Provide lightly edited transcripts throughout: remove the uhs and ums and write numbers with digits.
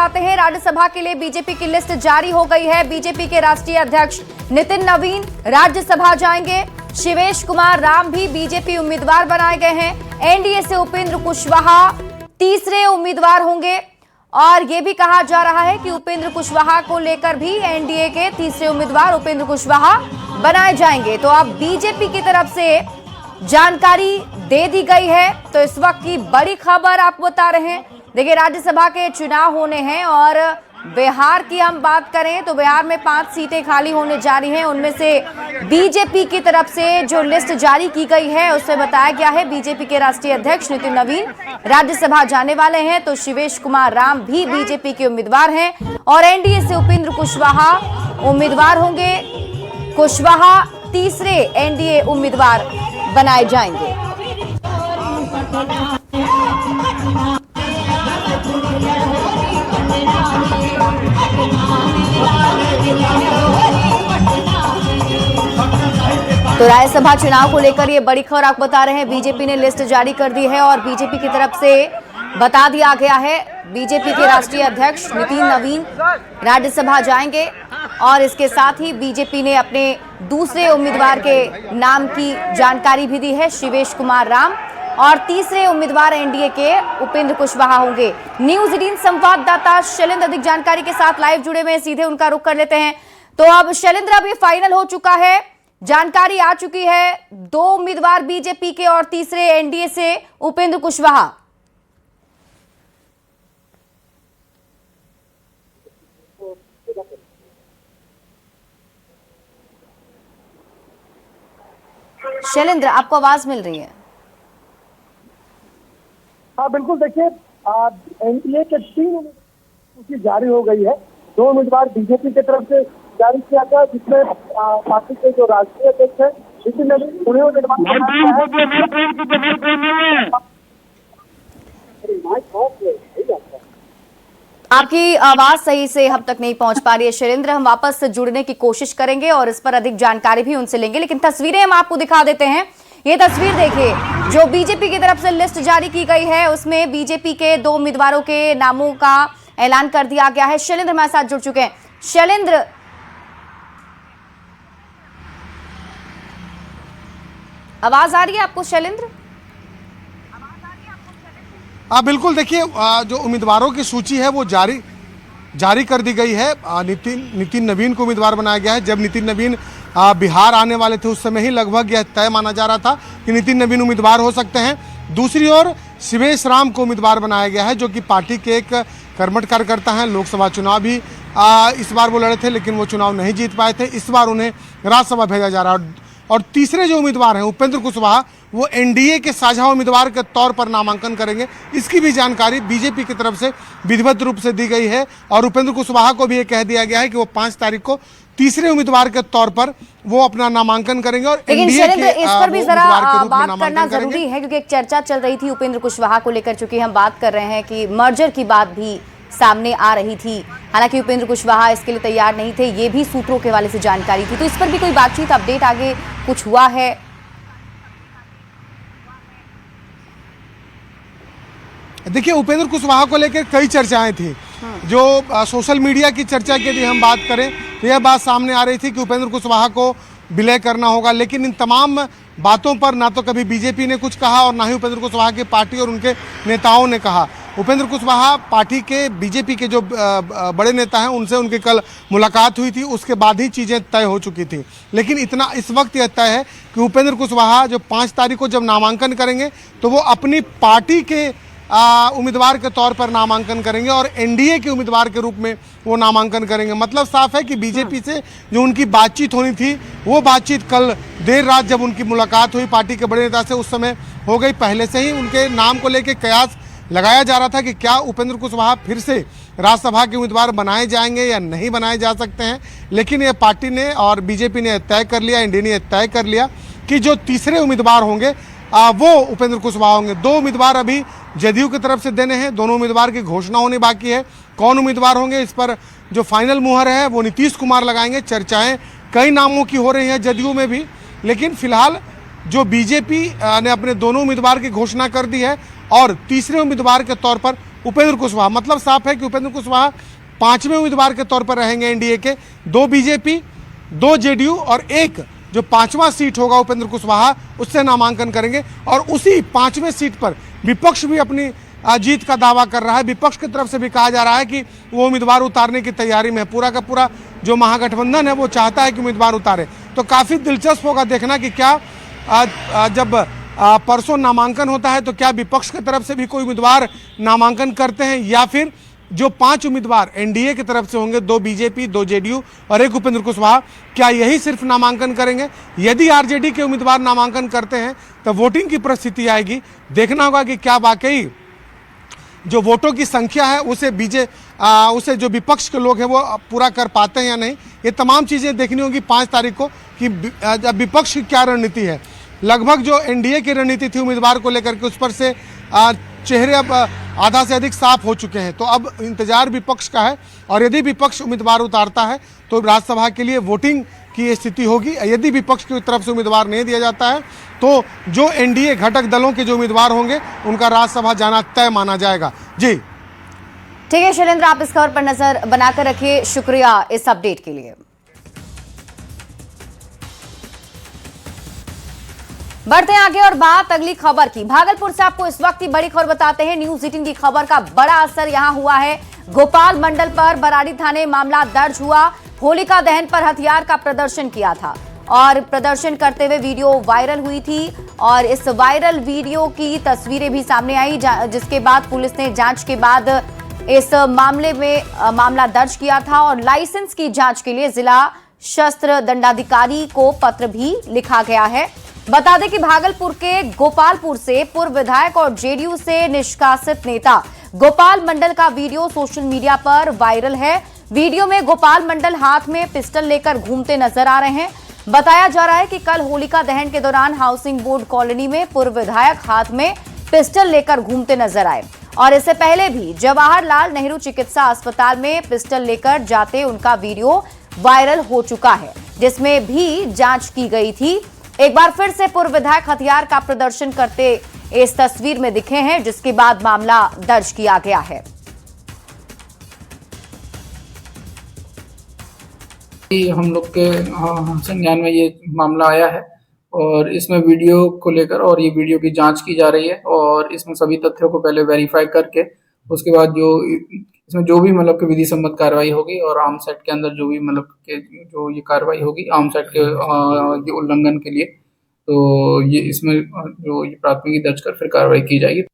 बताते हैं, राज्यसभा के लिए बीजेपी की लिस्ट जारी हो गई है। बीजेपी के राष्ट्रीय अध्यक्ष नितिन नवीन राज्यसभा जाएंगे। शिवेश कुमार राम भी बीजेपी उम्मीदवार बनाए गए हैं। एनडीए से उपेंद्र कुशवाहा तीसरे उम्मीदवार होंगे और यह भी कहा जा रहा है कि उपेंद्र कुशवाहा को लेकर भी एनडीए के तीसरे उम्मीदवार उपेंद्र कुशवाहा बनाए जाएंगे। तो अब बीजेपी की तरफ से जानकारी दे दी गई है। तो इस वक्त की बड़ी खबर आपको बता रहे हैं। देखिए, राज्यसभा के चुनाव होने हैं और बिहार की हम बात करें तो बिहार में 5 सीटें खाली होने जा रही हैं। उनमें से बीजेपी की तरफ से जो लिस्ट जारी की गई है उसमें बताया गया है बीजेपी के राष्ट्रीय अध्यक्ष नितिन नवीन राज्यसभा जाने वाले हैं। तो शिवेश कुमार राम भी बीजेपी के उम्मीदवार हैं और एनडीए से उपेंद्र कुशवाहा उम्मीदवार होंगे। कुशवाहा तीसरे एनडीए उम्मीदवार बनाए जाएंगे। तो राज्यसभा चुनाव को लेकर ये बड़ी खबर आपको बता रहे हैं। बीजेपी ने लिस्ट जारी कर दी है और बीजेपी की तरफ से बता दिया गया है बीजेपी के राष्ट्रीय अध्यक्ष नितिन नवीन राज्यसभा जाएंगे और इसके साथ ही बीजेपी ने अपने दूसरे उम्मीदवार के नाम की जानकारी भी दी है, शिवेश कुमार राम, और तीसरे उम्मीदवार एनडीए के उपेंद्र कुशवाहा होंगे। न्यूज़ 18 संवाददाता शैलेंद्र अधिक जानकारी के साथ लाइव जुड़े हुए हैं, सीधे उनका रुख कर लेते हैं। तो अब शैलेंद्र, अब ये फाइनल हो चुका है, जानकारी आ चुकी है, 2 उम्मीदवार बीजेपी के और तीसरे एनडीए से उपेंद्र कुशवाहा। शैलेंद्र, आपको आवाज मिल रही है? हाँ बिल्कुल, देखिए एनडीए के 3 उम्मीदवार जारी हो गई है। 2 उम्मीदवार बीजेपी की तरफ से जारी किया गया, जिसमें पार्टी के जो राष्ट्रीय अध्यक्ष है नितिन नवीन उन्हें उम्मीदवार। आपकी आवाज सही से हम तक नहीं पहुंच पा रही है शैलेंद्र, हम वापस जुड़ने की कोशिश करेंगे और इस पर अधिक जानकारी भी उनसे लेंगे, लेकिन तस्वीरें हम आपको दिखा देते हैं। ये तस्वीर देखिए, जो बीजेपी की तरफ से लिस्ट जारी की गई है उसमें बीजेपी के 2 उम्मीदवारों के नामों का ऐलान कर दिया गया है। शैलेंद्र हमारे साथ जुड़ चुके हैं। शैलेंद्र, आवाज आ रही है आपको शैलेंद्र? हाँ बिल्कुल, देखिए जो उम्मीदवारों की सूची है वो जारी कर दी गई है। नितिन नवीन को उम्मीदवार बनाया गया है। जब नितिन नवीन बिहार आने वाले थे उस समय ही लगभग यह तय माना जा रहा था कि नितिन नवीन उम्मीदवार हो सकते हैं। दूसरी ओर शिवेश राम को उम्मीदवार बनाया गया है, जो कि पार्टी के एक कर्मठ कार्यकर्ता हैं। लोकसभा चुनाव भी इस बार वो लड़े थे, लेकिन वो चुनाव नहीं जीत पाए थे। इस बार उन्हें राज्यसभा भेजा जा रहा है। और तीसरे जो उम्मीदवार हैं उपेंद्र कुशवाहा, वो एनडीए के साझा उम्मीदवार के तौर पर नामांकन करेंगे। इसकी भी जानकारी बीजेपी की तरफ से विधिवत रूप से दी गई है और उपेंद्र कुशवाहा को भी ये कह दिया गया है कि वो 5 तारीख को तीसरे उम्मीदवार के तौर पर वो अपना नामांकन करेंगे। और एनडीए के इस पर भी जरा बात करना जरूरी है, क्योंकि एक चर्चा चल रही थी उपेंद्र कुशवाहा को लेकर, चूंकि हम बात कर रहे हैं कि मर्जर की बात भी सामने आ रही थी। हालांकि उपेंद्र कुशवाहा इसके लिए तैयार नहीं थे, ये भी सूत्रों के हवाले से जानकारी थी। तो इस पर भी कोई बातचीत, अपडेट आगे कुछ हुआ है? देखिए, उपेंद्र कुशवाहा को लेकर कई चर्चाएं थी। जो सोशल मीडिया की चर्चा की यदि हम बात करें तो यह बात सामने आ रही थी कि उपेंद्र कुशवाहा को विलय करना होगा, लेकिन इन तमाम बातों पर ना तो कभी बीजेपी ने कुछ कहा और ना ही उपेंद्र कुशवाहा की पार्टी और उनके नेताओं ने कहा। उपेंद्र कुशवाहा पार्टी के बीजेपी के जो बड़े नेता हैं उनसे उनकी कल मुलाकात हुई थी, उसके बाद ही चीज़ें तय हो चुकी थी। लेकिन इतना इस वक्त यह तय है कि उपेंद्र कुशवाहा जो 5 तारीख को जब नामांकन करेंगे तो वो अपनी पार्टी के उम्मीदवार के तौर पर नामांकन करेंगे और एनडीए के उम्मीदवार के रूप में वो नामांकन करेंगे। मतलब साफ है कि बीजेपी से जो उनकी बातचीत होनी थी वो बातचीत कल देर रात जब उनकी मुलाकात हुई पार्टी के बड़े नेता से उस समय हो गई। पहले से ही उनके नाम को लेकर कयास लगाया जा रहा था कि क्या उपेंद्र कुशवाहा फिर से राज्यसभा के उम्मीदवार बनाए जाएंगे या नहीं बनाए जा सकते हैं। लेकिन ये पार्टी ने और बीजेपी ने तय कर लिया, एनडीए ने तय कर लिया कि जो तीसरे उम्मीदवार होंगे वो उपेंद्र कुशवाहा होंगे। 2 उम्मीदवार अभी जदयू की तरफ से देने हैं, दोनों उम्मीदवार की घोषणा होनी बाकी है। कौन उम्मीदवार होंगे इस पर जो फाइनल मुहर है वो नीतीश कुमार लगाएंगे। चर्चाएं कई नामों की हो रही हैं जदयू में भी, लेकिन फिलहाल जो बीजेपी ने अपने दोनों उम्मीदवार की घोषणा कर दी है और तीसरे उम्मीदवार के तौर पर उपेंद्र कुशवाहा। मतलब साफ है कि उपेंद्र कुशवाहा 5वें उम्मीदवार के तौर पर रहेंगे एनडीए के। 2 बीजेपी, 2 जेडीयू और एक जो 5वां सीट होगा उपेंद्र कुशवाहा उससे नामांकन करेंगे। और उसी 5वें सीट पर विपक्ष भी अपनी जीत का दावा कर रहा है। विपक्ष की तरफ से भी कहा जा रहा है कि वो उम्मीदवार उतारने की तैयारी में है। पूरा का पूरा जो महागठबंधन है वो चाहता है कि उम्मीदवार उतारे। तो काफ़ी दिलचस्प होगा देखना कि क्या जब परसों नामांकन होता है तो क्या विपक्ष की तरफ से भी कोई उम्मीदवार नामांकन करते हैं, या फिर जो 5 उम्मीदवार एनडीए की तरफ से होंगे, 2 बीजेपी, 2 जेडीयू और एक उपेंद्र कुशवाहा, क्या यही सिर्फ नामांकन करेंगे। यदि आरजेडी के उम्मीदवार नामांकन करते हैं तो वोटिंग की परिस्थिति आएगी। देखना होगा कि क्या वाकई जो वोटों की संख्या है उसे जो विपक्ष के लोग हैं वो पूरा कर पाते हैं या नहीं। ये तमाम चीज़ें देखनी होगी 5 तारीख को कि विपक्ष की क्या रणनीति है। लगभग जो एनडीए की रणनीति थी उम्मीदवार को लेकर के, उस पर से चेहरे अब आधा से अधिक साफ हो चुके हैं। तो अब इंतजार विपक्ष का है, और यदि विपक्ष उम्मीदवार उतारता है तो राज्यसभा के लिए वोटिंग की स्थिति होगी। यदि विपक्ष की तरफ से उम्मीदवार नहीं दिया जाता है तो जो एनडीए घटक दलों के जो उम्मीदवार होंगे उनका राज्यसभा जाना तय माना जाएगा। जी ठीक है शैलेंद्र, आप इस खबर पर नजर बनाकर रखिए। शुक्रिया इस अपडेट के लिए। बढ़ते हैं आगे और बात अगली खबर की। भागलपुर से आपको इस वक्त की बड़ी खबर बताते हैं। न्यूज 18 की खबर का बड़ा असर यहां हुआ है। गोपाल मंडल पर बराड़ी थाने मामला दर्ज हुआ। होलिका दहन पर हथियार का प्रदर्शन किया था और प्रदर्शन करते हुए वीडियो वायरल हुई थी, और इस वायरल वीडियो की तस्वीरें भी सामने आई, जिसके बाद पुलिस ने जांच के बाद इस मामले में मामला दर्ज किया था और लाइसेंस की जांच के लिए जिला शस्त्र दंडाधिकारी को पत्र भी लिखा गया है। बता दें कि भागलपुर के गोपालपुर से पूर्व विधायक और जेडीयू से निष्कासित नेता गोपाल मंडल का वीडियो सोशल मीडिया पर वायरल है। वीडियो में गोपाल मंडल हाथ में पिस्टल लेकर घूमते नजर आ रहे हैं। बताया जा रहा है कि कल होलिका दहन के दौरान हाउसिंग बोर्ड कॉलोनी में पूर्व विधायक हाथ में पिस्टल लेकर घूमते नजर आए, और इससे पहले भी जवाहरलाल नेहरू चिकित्सा अस्पताल में पिस्टल लेकर जाते उनका वीडियो वायरल हो चुका है, जिसमें भी जांच की गई थी। एक बार फिर से पूर्व विधायक हथियार का प्रदर्शन करते इस तस्वीर में दिखे हैं, जिसके बाद मामला दर्ज किया गया है। हम लोग के संज्ञान में ये मामला आया है और इसमें वीडियो को लेकर और ये वीडियो की जांच की जा रही है, और इसमें सभी तथ्यों को पहले वेरीफाई करके उसके बाद इसमें जो भी मतलब कि विधि सम्मत कार्रवाई होगी और आर्म एक्ट के अंदर जो भी मतलब के जो ये कार्रवाई होगी आर्म एक्ट के उल्लंघन के लिए, तो ये इसमें जो ये प्राथमिकी दर्ज कर फिर कार्रवाई की जाएगी।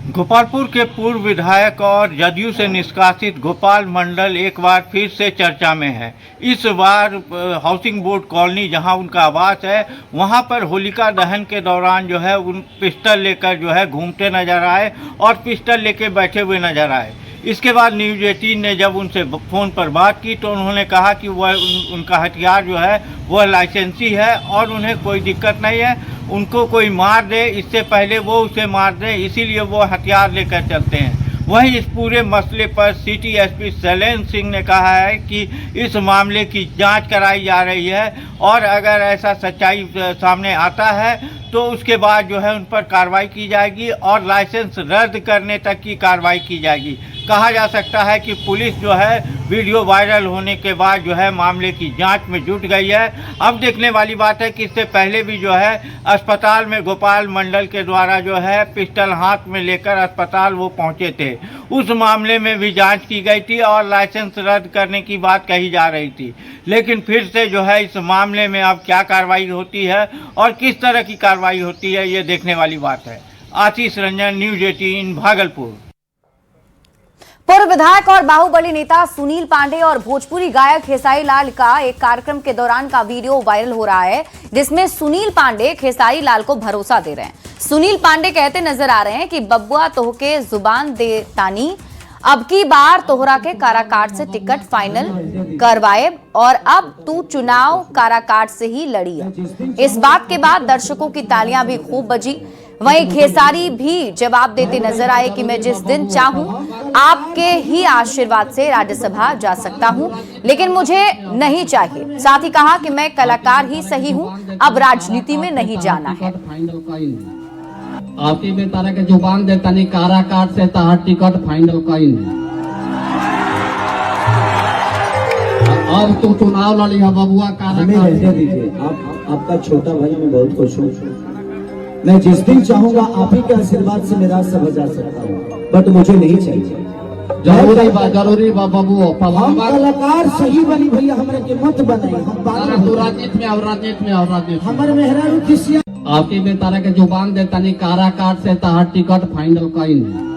गोपालपुर के पूर्व विधायक और जदयू से निष्कासित गोपाल मंडल एक बार फिर से चर्चा में है। इस बार हाउसिंग बोर्ड कॉलोनी जहां उनका आवास है वहां पर होलिका दहन के दौरान जो है उन पिस्टल लेकर जो है घूमते नजर आए और पिस्टल लेके बैठे हुए नजर आए। इसके बाद न्यूज 18 ने जब उनसे फ़ोन पर बात की तो उन्होंने कहा कि वह उनका हथियार जो है वह लाइसेंसी है और उन्हें कोई दिक्कत नहीं है, उनको कोई मार दे इससे पहले वो उसे मार दे, इसीलिए वो हथियार लेकर चलते हैं। वहीं इस पूरे मसले पर सिटी एसपी शैलेंद्र सिंह ने कहा है कि इस मामले की जांच कराई जा रही है और अगर ऐसा सच्चाई सामने आता है तो उसके बाद जो है उन पर कार्रवाई की जाएगी और लाइसेंस रद्द करने तक की कार्रवाई की जाएगी। कहा जा सकता है कि पुलिस जो है वीडियो वायरल होने के बाद जो है मामले की जांच में जुट गई है। अब देखने वाली बात है कि इससे पहले भी जो है अस्पताल में गोपाल मंडल के द्वारा जो है पिस्टल हाथ में लेकर अस्पताल वो पहुंचे थे, उस मामले में भी जांच की गई थी और लाइसेंस रद्द करने की बात कही जा रही थी। लेकिन फिर से जो है इस मामले में अब क्या कार्रवाई होती है और किस तरह की कार्रवाई होती है ये देखने वाली बात है। आशीष रंजन, न्यूज 18 भागलपुर। पूर्व विधायक और बाहुबली नेता सुनील पांडे और भोजपुरी गायक खेसारी लाल का एक कार्यक्रम के दौरान का वीडियो वायरल हो रहा है, जिसमें सुनील पांडे खेसारी लाल को भरोसा दे रहे हैं। सुनील पांडे कहते नजर आ रहे हैं कि बब्बुआ तोहके जुबान दे तानी, अब की बार तोहरा के काराकाट से टिकट फाइनल करवाए और अब तू चुनाव काराकाट से ही लड़ी है। इस बात के बाद दर्शकों की तालियां भी खूब बजी। वहीं खेसारी भी जवाब देते नजर आए कि मैं जिस दिन चाहूं आपके ही आशीर्वाद से राज्यसभा जा सकता हूं, लेकिन मुझे नहीं चाहिए। साथ ही कहा कि मैं कलाकार ही सही हूं, अब राजनीति में नहीं जाना है। आपकी बेतारा के जुबान देता नहीं कारा काट से तहार टिकट फाइनल कहीं नहीं। अब तू चुनाव लड़ी है बबुआ कारा हमें काट रहने दीजिए। आपका छोटा भाई, मैं बहुत खुश हूँ। मैं जिस दिन चाहूंगा आप ही के आशीर्वाद से मेरा सब जा सकता हूँ, बट मुझे नहीं चाहिए। जरूरी बा बबू हम कलाकार सही बनी भैया, हमारे के मत बनाई। हम तू राजनीति में और राजनीति में और राजनीति हमारे मेहरारू किसिया आपकी बेतारा के जुबान देता नहीं कारा काट से तहार टिकट फाइनल कहीं नहीं।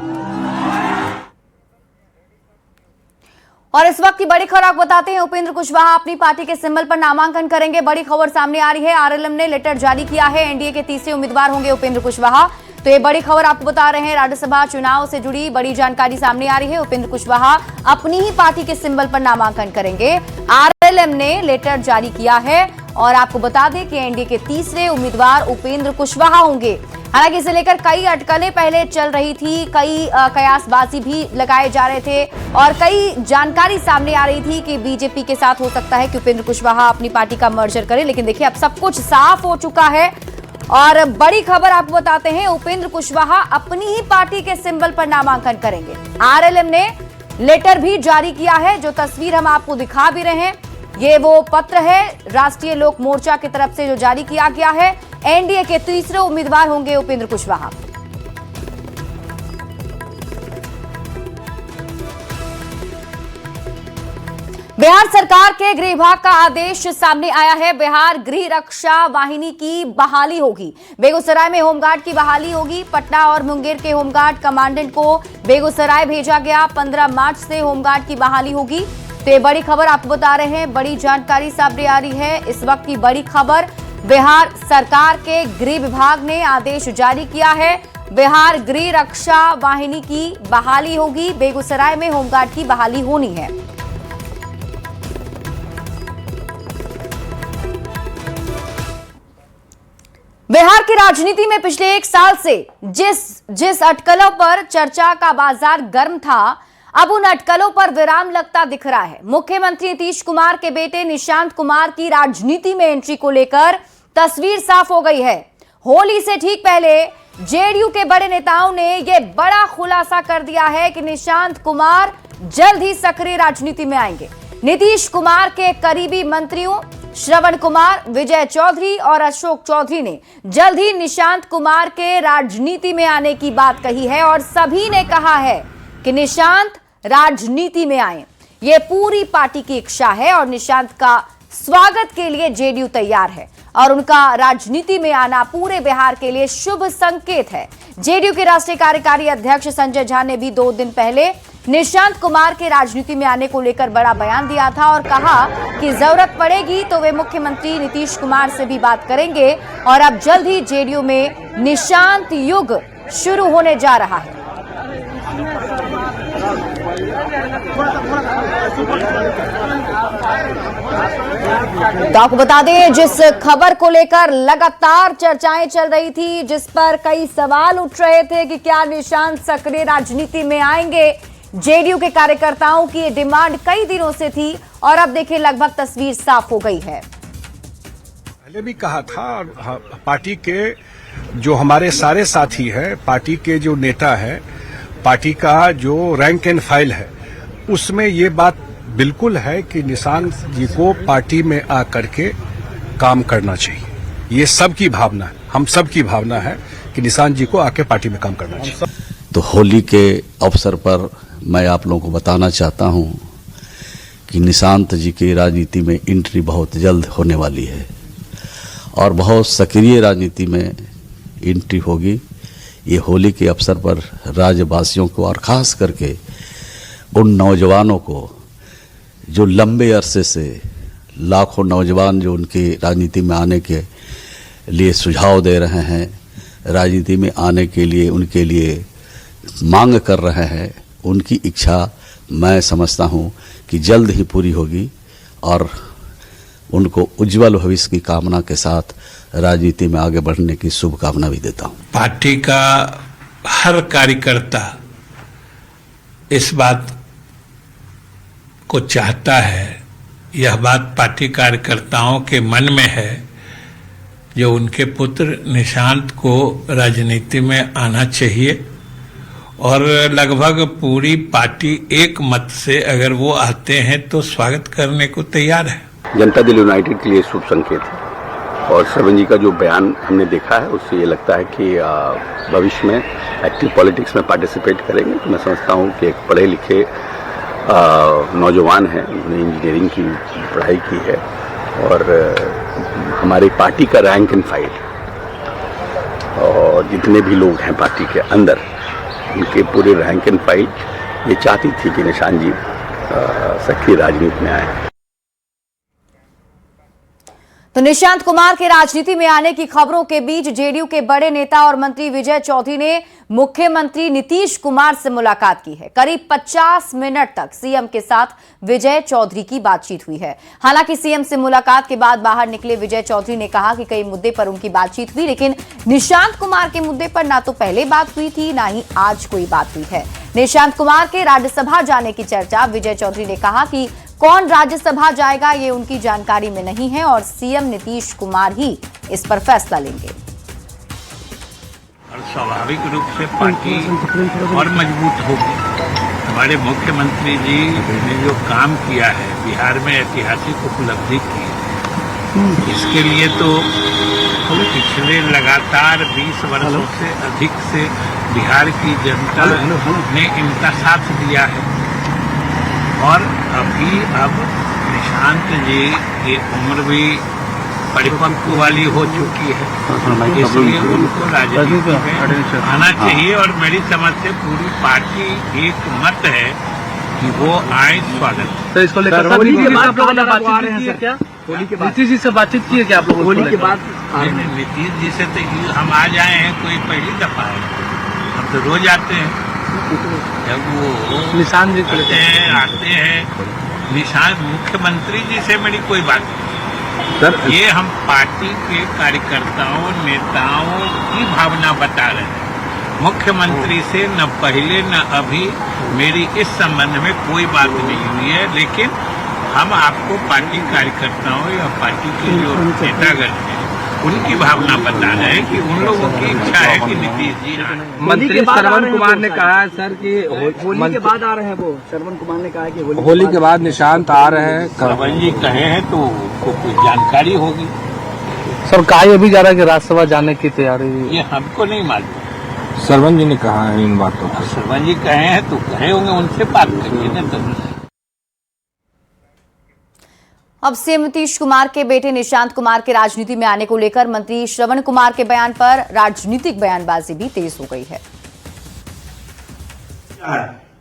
और इस वक्त की बड़ी खबर आपको बताते हैं, उपेंद्र कुशवाहा अपनी पार्टी के सिंबल पर नामांकन करेंगे। बड़ी खबर सामने आ रही है, आरएलएम ने लेटर जारी किया है। एनडीए के तीसरे उम्मीदवार होंगे उपेंद्र कुशवाहा। तो ये बड़ी खबर आपको बता रहे हैं, राज्यसभा चुनाव से जुड़ी बड़ी जानकारी सामने आ रही है। उपेंद्र कुशवाहा अपनी ही पार्टी के सिंबल पर नामांकन करेंगे। आरएलएम ने लेटर जारी किया है और आपको बता दें कि एनडीए के तीसरे उम्मीदवार उपेंद्र कुशवाहा होंगे। हालांकि इसे लेकर कई अटकलें पहले चल रही थी, कई कयासबाजी भी लगाए जा रहे थे और कई जानकारी सामने आ रही थी कि बीजेपी के साथ हो सकता है कि उपेंद्र कुशवाहा अपनी पार्टी का मर्जर करे। लेकिन देखिए, अब सब कुछ साफ हो चुका है और बड़ी खबर आपको बताते हैं, उपेंद्र कुशवाहा अपनी ही पार्टी के सिंबल पर नामांकन करेंगे। आरएलएम ने लेटर भी जारी किया है, जो तस्वीर हम आपको दिखा भी रहे हैं। ये वो पत्र है राष्ट्रीय लोक मोर्चा की तरफ से जो जारी किया गया है। एनडीए के तीसरे उम्मीदवार होंगे उपेंद्र कुशवाहा। बिहार सरकार के गृह विभाग का आदेश सामने आया है। बिहार गृह रक्षा वाहिनी की बहाली होगी। बेगूसराय में होमगार्ड की बहाली होगी। पटना और मुंगेर के होमगार्ड कमांडेंट को बेगूसराय भेजा गया। 15 मार्च से होमगार्ड की बहाली होगी। तो ये बड़ी खबर आपको बता रहे हैं, बड़ी जानकारी सामने आ रही है। इस वक्त की बड़ी खबर, बिहार सरकार के गृह विभाग ने आदेश जारी किया है। बिहार गृह रक्षा वाहिनी की बहाली होगी। बेगूसराय में होमगार्ड की बहाली होनी है। बिहार की राजनीति में पिछले एक साल से जिस अटकलों पर चर्चा का बाजार गर्म था, अब उन अटकलों पर विराम लगता दिख रहा है। मुख्यमंत्री नीतीश कुमार के बेटे निशांत कुमार की राजनीति में एंट्री को लेकर तस्वीर साफ हो गई है। होली से ठीक पहले जेडीयू के बड़े नेताओं ने यह बड़ा खुलासा कर दिया है कि निशांत कुमार जल्द ही सक्रिय राजनीति में आएंगे। नीतीश कुमार के करीबी मंत्रियों श्रवण कुमार, विजय चौधरी और अशोक चौधरी ने जल्द ही निशांत कुमार के राजनीति में आने की बात कही है और सभी ने कहा है कि निशांत राजनीति में आए। ये पूरी पार्टी की इच्छा है और निशांत का स्वागत के लिए जेडीयू तैयार है और उनका राजनीति में आना पूरे बिहार के लिए शुभ संकेत है। जेडीयू के राष्ट्रीय कार्यकारी अध्यक्ष संजय झा ने भी 2 दिन पहले निशांत कुमार के राजनीति में आने को लेकर बड़ा बयान दिया था और कहा कि जरूरत पड़ेगी तो वे मुख्यमंत्री नीतीश कुमार से भी बात करेंगे और अब जल्द ही जेडीयू में निशांत युग शुरू होने जा रहा है। तो आपको बता दें, जिस खबर को लेकर लगातार चर्चाएं चल रही थी, जिस पर कई सवाल उठ रहे थे कि क्या निशांत सक्रिय राजनीति में आएंगे, जेडीयू के कार्यकर्ताओं की ये डिमांड कई दिनों से थी और अब देखिए लगभग तस्वीर साफ हो गई है। पहले भी कहा था, पार्टी के जो हमारे सारे साथी हैं, पार्टी के जो नेता है, पार्टी का जो रैंक एंड फाइल है, उसमें ये बात बिल्कुल है कि निशांत जी को पार्टी में आकर के काम करना चाहिए। ये सबकी भावना है, हम सबकी भावना है कि निशांत जी को आके पार्टी में काम करना चाहिए। तो होली के अवसर पर मैं आप लोगों को बताना चाहता हूं कि निशांत जी की राजनीति में एंट्री बहुत जल्द होने वाली है और बहुत सक्रिय राजनीति में एंट्री होगी। ये होली के अवसर पर राज्यवासियों को और खास करके उन नौजवानों को जो लंबे अरसे से लाखों नौजवान जो उनकी राजनीति में आने के लिए सुझाव दे रहे हैं, राजनीति में आने के लिए उनके लिए मांग कर रहे हैं, उनकी इच्छा मैं समझता हूं कि जल्द ही पूरी होगी और उनको उज्जवल भविष्य की कामना के साथ राजनीति में आगे बढ़ने की शुभकामना भी देता हूं। पार्टी का हर कार्यकर्ता इस बात को चाहता है, यह बात पार्टी कार्यकर्ताओं के मन में है जो उनके पुत्र निशांत को राजनीति में आना चाहिए और लगभग पूरी पार्टी एक मत से अगर वो आते हैं तो स्वागत करने को तैयार है। जनता दल यूनाइटेड के लिए शुभ संकेत है और श्रवण जी का जो बयान हमने देखा है उससे ये लगता है कि भविष्य में एक्टिव पॉलिटिक्स में पार्टिसिपेट करेंगे। तो मैं समझता हूँ कि एक पढ़े लिखे नौजवान हैं, उन्होंने इंजीनियरिंग की पढ़ाई की है और हमारी पार्टी का रैंक एंड फाइल और जितने भी लोग हैं पार्टी के अंदर उनके पूरे रैंक एंड फाइल ये चाहती थी कि निशांत जी सक्रिय राजनीति में आए। तो निशांत कुमार के राजनीति में आने की खबरों के बीच जेडीयू के बड़े नेता और मंत्री विजय चौधरी ने मुख्यमंत्री नीतीश कुमार से मुलाकात की है। करीब 50 मिनट तक सीएम के साथ विजय चौधरी की बातचीत हुई है। हालांकि सीएम से मुलाकात के बाद बाहर निकले विजय चौधरी ने कहा कि कई मुद्दे पर उनकी बातचीत हुई, लेकिन निशांत कुमार के मुद्दे पर ना तो पहले बात हुई थी ना ही आज कोई बात हुई है। निशांत कुमार के राज्यसभा जाने की चर्चा विजय चौधरी ने कहा कि कौन राज्यसभा जाएगा ये उनकी जानकारी में नहीं है और सीएम नीतीश कुमार ही इस पर फैसला लेंगे। और स्वाभाविक रूप से पार्टी और मजबूत होगी। हमारे मुख्यमंत्री जी ने जो काम किया है, बिहार में ऐतिहासिक उपलब्धि की है, इसके लिए तो पिछले लगातार 20 वर्षों से अधिक से बिहार की जनता ने इनका साथ दिया है और अब निशांत जी की उम्र भी परिपक्व वाली हो चुकी है, इसलिए उनको राजनीति में आना चाहिए और मेरी समझ से पूरी पार्टी एक मत है कि वो आए स्वागत। तो इसको लेकर होली के बाद बातचीत की है क्या? होली के बाद नीतीश जी से बातचीत की है क्या आप लोग? होली के बाद नीतीश जी से तो हम आज आए हैं, कोई पहली दफा है, हम तो रोज आते हैं। जब वो निशांत जी आते हैं निशांत मुख्यमंत्री जी से मेरी कोई बात नहीं सर, ये हम पार्टी के कार्यकर्ताओं नेताओं की भावना बता रहे हैं। मुख्यमंत्री से न पहले न अभी मेरी इस संबंध में कोई बात नहीं हुई है, लेकिन हम आपको पार्टी कार्यकर्ताओं या पार्टी के जो नेतागण हैं उनकी भावना बता रहे हैं कि उन लोगों की इच्छा है कि नीतीश जी मंत्री श्रवण कुमार ने कहा है सर कि होली के बाद आ रहे हैं। वो श्रवण कुमार ने कहा है कि होली के बाद निशांत आ रहे हैं। श्रवण जी कहे हैं तो कोई जानकारी होगी। सर कहा अभी जा रहा है कि राज्यसभा जाने की तैयारी, ये हमको नहीं मालूम। श्रवण जी ने कहा है इन बातों को। श्रवण जी कहे हैं तो कहे होंगे, उनसे बात करिए ना। तो अब सीएम नीतीश कुमार के बेटे निशांत कुमार के राजनीति में आने को लेकर मंत्री श्रवण कुमार के बयान पर राजनीतिक बयानबाजी भी तेज हो गई है।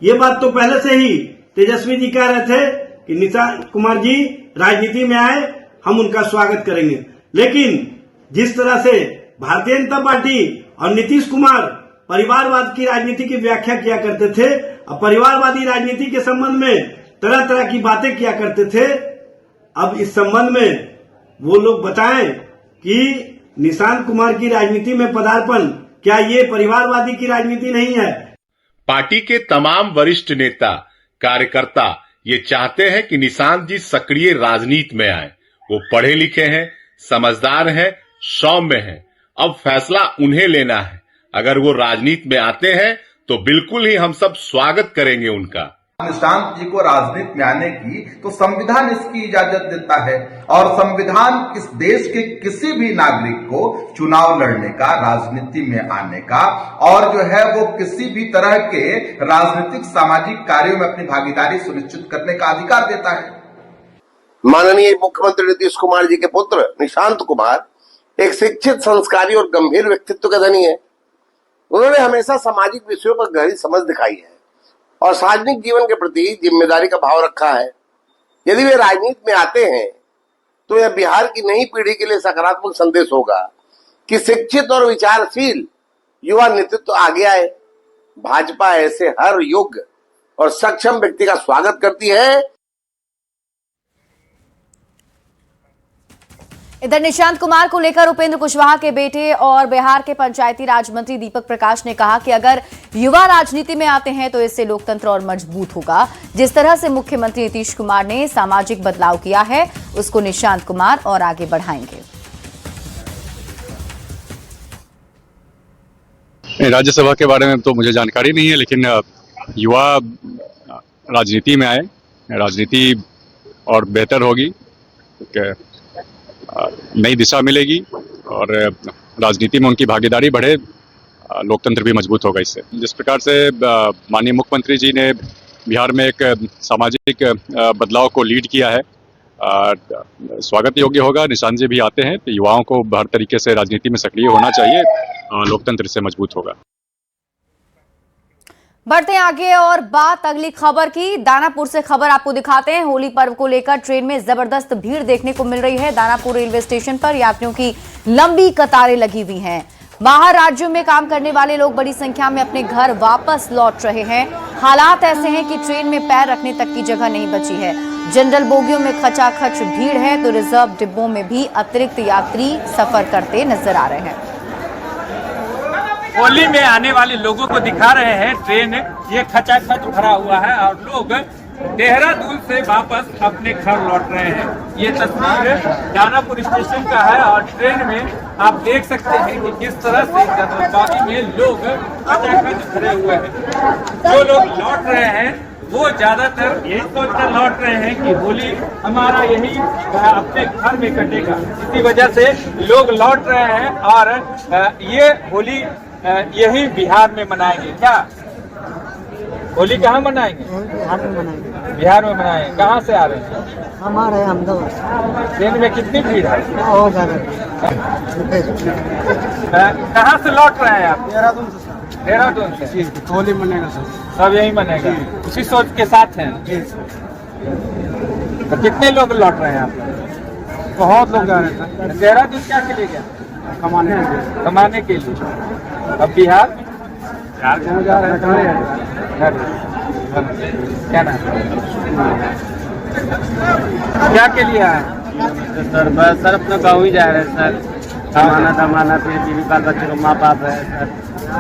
ये बात तो पहले से ही तेजस्वी जी कह रहे थे कि निशांत कुमार जी राजनीति में आए, हम उनका स्वागत करेंगे। लेकिन जिस तरह से भारतीय जनता पार्टी और नीतीश कुमार परिवारवाद की राजनीति की व्याख्या किया करते थे और परिवारवादी राजनीति के संबंध में तरह तरह की बातें किया करते थे, अब इस संबंध में वो लोग बताएं कि निशांत कुमार की राजनीति में पदार्पण क्या ये परिवारवादी की राजनीति नहीं है? पार्टी के तमाम वरिष्ठ नेता कार्यकर्ता ये चाहते हैं कि निशांत जी सक्रिय राजनीति में आए। वो पढ़े लिखे हैं, समझदार हैं, सौम्य हैं। अब फैसला उन्हें लेना है। अगर वो राजनीति में आते हैं तो बिल्कुल ही हम सब स्वागत करेंगे उनका। निशांत जी को राजनीति में आने की तो संविधान इसकी इजाजत देता है और संविधान इस देश के किसी भी नागरिक को चुनाव लड़ने का, राजनीति में आने का और जो है वो किसी भी तरह के राजनीतिक सामाजिक कार्यों में अपनी भागीदारी सुनिश्चित करने का अधिकार देता है। माननीय मुख्यमंत्री नीतीश कुमार जी के पुत्र निशांत कुमार एक शिक्षित, संस्कारी और गंभीर व्यक्तित्व का धनी है। उन्होंने हमेशा सामाजिक विषयों पर गहरी समझ दिखाई है और सार्वजनिक जीवन के प्रति जिम्मेदारी का भाव रखा है। यदि वे राजनीति में आते हैं तो यह बिहार की नई पीढ़ी के लिए सकारात्मक संदेश होगा कि शिक्षित और विचारशील युवा नेतृत्व आगे आए। भाजपा ऐसे हर योग्य और सक्षम व्यक्ति का स्वागत करती है। इधर निशांत कुमार को लेकर उपेंद्र कुशवाहा के बेटे और बिहार के पंचायती राज मंत्री दीपक प्रकाश ने कहा कि अगर युवा राजनीति में आते हैं तो इससे लोकतंत्र और मजबूत होगा। जिस तरह से मुख्यमंत्री नीतीश कुमार ने सामाजिक बदलाव किया है उसको निशांत कुमार और आगे बढ़ाएंगे। राज्यसभा के बारे में तो मुझे जानकारी नहीं है, लेकिन युवा राजनीति में आए, राजनीति और बेहतर होगी, नई दिशा मिलेगी और राजनीति में उनकी भागीदारी बढ़े, लोकतंत्र भी मजबूत होगा इससे। जिस प्रकार से माननीय मुख्यमंत्री जी ने बिहार में एक सामाजिक बदलाव को लीड किया है, स्वागत योग्य होगा। निशांत जी भी आते हैं तो युवाओं को हर तरीके से राजनीति में सक्रिय होना चाहिए, लोकतंत्र से मजबूत होगा। बढ़ते हैं आगे और बात अगली खबर की। दानापुर से खबर आपको दिखाते हैं। होली पर्व को लेकर ट्रेन में जबरदस्त भीड़ देखने को मिल रही है। दानापुर रेलवे स्टेशन पर यात्रियों की लंबी कतारें लगी हुई हैं। बाहर राज्यों में काम करने वाले लोग बड़ी संख्या में अपने घर वापस लौट रहे हैं। हालात ऐसे हैं कि ट्रेन में पैर रखने तक की जगह नहीं बची है। जनरल बोगियों में खचाखच भीड़ है तो रिजर्व डिब्बों में भी अतिरिक्त यात्री सफर करते नजर आ रहे हैं। होली में आने वाले लोगों को दिखा रहे हैं ट्रेन ये खचाखच भरा हुआ है और लोग देहरादून से वापस अपने घर लौट रहे हैं। ये तस्वीर दानापुर स्टेशन का है और ट्रेन में आप देख सकते हैं कि किस तरह से जनरल बोगी में लोग खचाखच भरे हुए हैं। जो लोग लौट रहे हैं वो ज्यादातर यही सोचकर लौट रहे हैं कि होली हमारा यही अपने घर में कटेगा। इसी वजह से लोग लौट रहे हैं और ये होली यही बिहार में मनाएंगे। क्या होली कहाँ मनाएंगे? बिहार में मनाएंगे। बिहार में मनाएंगे। कहाँ से आ रहे हैं? हम आ रहे हैं अहमदाबाद। ट्रेन में कितनी भीड़ है? बहुत ज्यादा। कहाँ से लौट रहे हैं आप? देहरादून से। देहरादून से होली मनेगा सब यही मनेगा, उसी सोच के साथ हैं। तो कितने लोग लौट रहे हैं आप? बहुत लोग जा रहे हैं। देहरादून क्या के लिए गया? कमाने के लिए। अब बिहार जा रहे हैं। क्या नाम? क्या के लिए आए? सर बस सर अपना गाँव ही जा रहे हैं सर। कमाना फिर बीवी बाल बच्चे को माँ बाप है सर,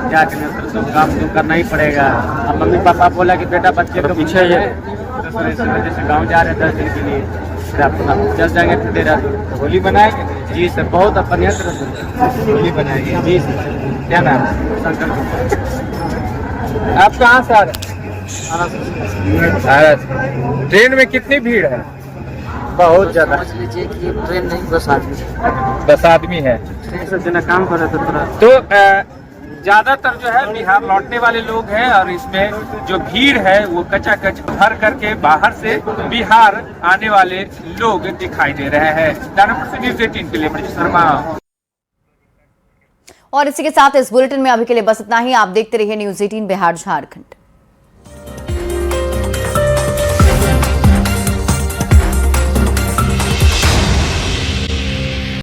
क्या करें सर, सब काम तो करना ही पड़ेगा। अब मम्मी पापा बोला कि बेटा बच्चे को पीछे है तो इस वजह से गाँव जा रहे हैं 10 दिन के लिए, फिर अपना चल जाएंगे फिर देहरादून। होली मनाएंगे? जी सर बहुत बढ़िया तरह से होली बनाएंगे। जी सर। क्या नाम? शंकर। आप कहाँ से आ रहे हैं? ट्रेन में कितनी भीड़ है? बहुत ज्यादा। समझ लीजिए कि ट्रेन नहीं 10 आदमी। 10 आदमी है। ट्रेन से जना काम कर रहे थे थोड़ा। तो ज्यादातर जो है बिहार लौटने वाले लोग हैं और इसमें जो भीड़ है वो कचाकच भर करके बाहर से बिहार आने वाले लोग दिखाई दे रहे हैं। दानापुर से न्यूज़ 18 के लिए मनीष शर्मा। और इसी के साथ इस बुलेटिन में अभी के लिए बस इतना ही। आप देखते रहिए न्यूज़ 18 बिहार झारखंड।